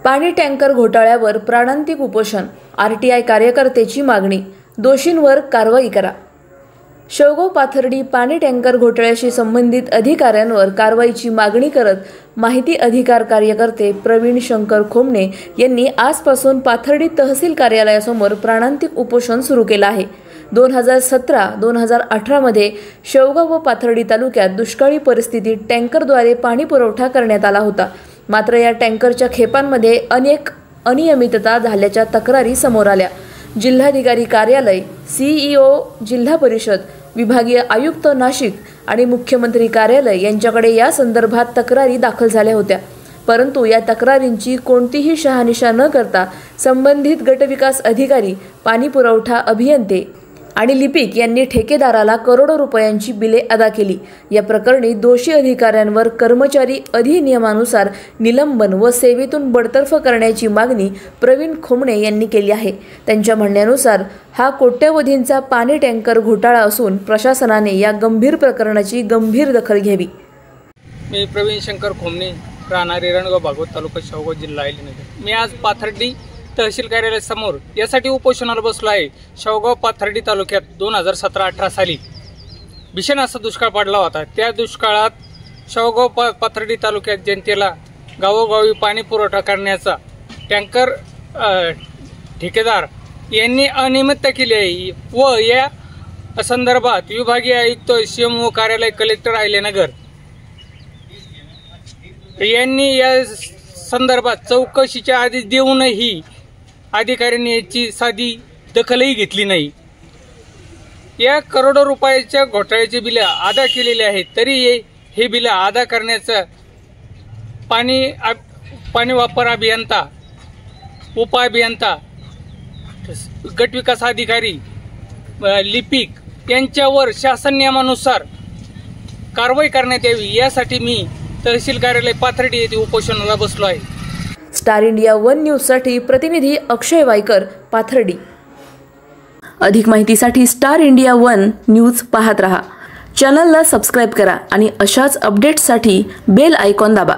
पाणी टँकर घोटाळ्यावर प्राणांतिक उपोषण, आरटीआय कार्यकर्त्याची मागणी, दोषींवर कारवाई करा। शेवगाव पाथर्डी पाणी टँकर घोटाळ्याशी संबंधित अधिकाऱ्यांवर कारवाईची मागणी करत माहिती अधिकार कार्यकर्ते प्रवीण शंकर खोमणे यांनी आजपासून पाथर्डी तहसील कार्यालयासमोर प्राणांतिक उपोषण सुरू केलं आहे। 2017-2018 मध्ये शेवगाव व पाथर्डी तालुक्यात दुष्काळी परिस्थितीत टँकरद्वारे पाणी पुरवठा करण्यात आला होता। मात्र या टँकरच्या खेपांमध्ये अनेक अनियमितता झाल्याच्या तक्रारी समोर आल्या। जिल्हाधिकारी कार्यालय, सीईओ, जिल्हा परिषद, विभागीय आयुक्त नाशिक आणि मुख्यमंत्री कार्यालय यांच्याकडे या संदर्भात तक्रारी दाखल झाल्या होत्या। परंतु या तक्रारींची कोणतीही शहानिशा न करता संबंधित गटविकास अधिकारी, पाणी पुरवठा अभियंते आणि लिपिक यांनी ठेकेदाराला करोडो रुपयांची बिले अदा केली। या प्रकरणी दोषी अधिकाऱ्यांवर कर्मचारी अधिनियमानुसार निलंबन व सेवेतून बडतर्फ करण्याची मागणी प्रवीण खोमणे यांनी केली आहे। त्यांच्या म्हणण्यानुसार हा कोट्यवधींचा पाणी टँकर घोटाळा असून प्रशासनाने या गंभीर प्रकरणाची गंभीर दखल घ्यावी। मी प्रवीण शंकर खोमणे, राहणारे रणगाव, भागवत तालुका, शेवगाव जिल्हा अहिल्यानगर। मी आज पाथर्डी तहसील कार्यालयासमोर यासाठी उपोषणाला बसलो आहे। शेवगाव पाथर्डी तालुक्यात 2017-18 साली भीषण असा दुष्काळ पडला होता। त्या दुष्काळात शेवगाव पाथर्डी तालुक्यात जनतेला गावोगावी पाणी पुरवठा करण्याचा टँकर ठेकेदार यांनी अनियमितता केली आहे व या संदर्भात विभागीय आयुक्त, सीएमओ कार्यालय, कलेक्टर अहिल्यानगर यांनी या संदर्भात चौकशीच्या आदेश देऊनही अधिकाऱ्यांनी याची साधी दखलही घेतली नाही। या करोडो रुपयाच्या घोटाळ्याची बिले अदा केलेली आहेत, तरी हे बिले अदा करण्याचा पाणी वापर अभियंता, उपअभियंता, गटविकास अधिकारी, लिपिक यांच्यावर शासन नियमानुसार कारवाई करण्यात यावी, यासाठी मी तहसील कार्यालय पाथर्डी येथे उपोषणाला बसलो आहे। स्टार इंडिया 1 न्यूजसाठी प्रतिनिधी अक्षय वायकर, पाथर्डी। अधिक माहितीसाठी स्टार इंडिया 1 न्यूज पाहत रहा। चॅनलला सबस्क्राइब करा आणि अशाच अपडेट्ससाठी बेल आयकॉन दाबा।